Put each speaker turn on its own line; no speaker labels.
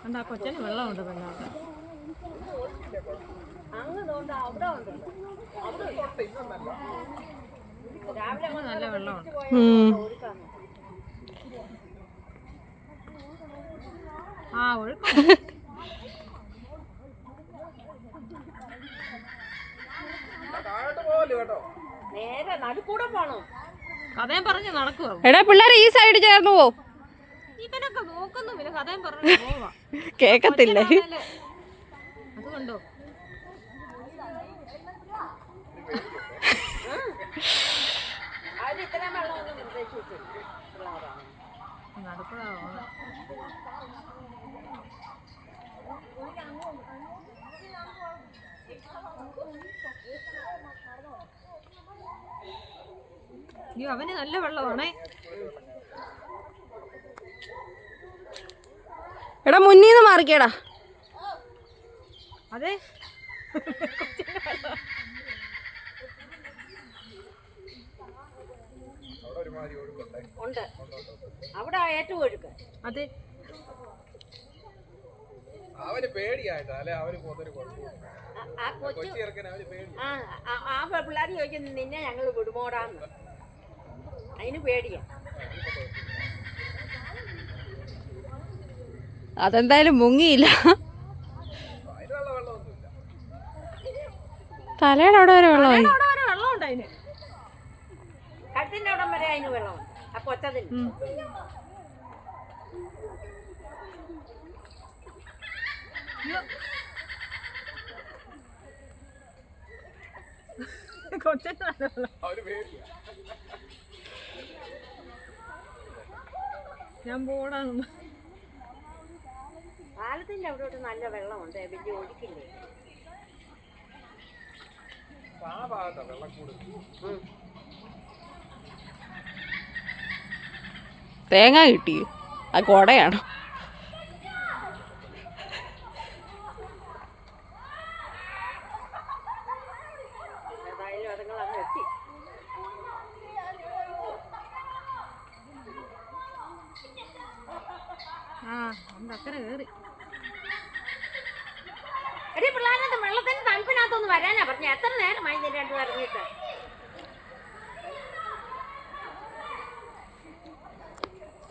എന്താ കൊച്ചന് വെള്ളമുണ്ട് പെണ്ണാണ് നല്ല വെള്ളമുണ്ട്. ആ ഒഴുക്ക നേരെ നടുക്കൂടെ പോണോ കഥയും പറഞ്ഞു നടക്കുവോ?
എടാ പിള്ളേർ ഈ സൈഡ് ചേർന്ന് പോ.
ഇവനൊക്കെ നോക്കുന്നു പിന്നെ കഥയും പറഞ്ഞു പോവാ
കേക്കത്തില്ലേ?
അതുകൊണ്ടോ നടുക്കൂടാ അയ്യോ അവന് നല്ല വെള്ളമാണേ.
എടാ മുന്നീന്ന് മാറിക്കേടാ.
അതെ ഉണ്ട് അവിടെ ഏറ്റവും ഒഴുക്ക്. അതെ
അവന് പേടിയായിട്ടാ അല്ലെ അവന്
ആ പിള്ളേർ ചോദിക്കുന്നു നിന്നെ ഞങ്ങൾ വിടുമോടാന്ന്. അതിന് പേടിയാ.
അതെന്തായാലും മുങ്ങിയില്ല. തലയുടെ അവിടെ വരെ വെള്ളമായി.
വെള്ളമുണ്ട് അതിന് കഴുത്തിന്റെ അവിടം വരെ അതിന് വെള്ളമുണ്ട്. ആ കൊച്ചതിന് ഞാൻ പോടാന്ന്. പാലത്തിന്റെ അവിടോട്ട് നല്ല വെള്ളമുണ്ട്. വലിയ ഒഴുക്കില്ലേ.
തേങ്ങ കിട്ടി. ആ കൊടയാണോ?
അക്കരെ കേറി. എടി പിള്ളേരെ വെള്ളത്തിന്റെ തണുപ്പിനകത്തൊന്ന് വരാനാ പറഞ്ഞ. എത്ര നേരമായി ഇതിന്റെ രണ്ടു ഇറങ്ങിയിട്ട്.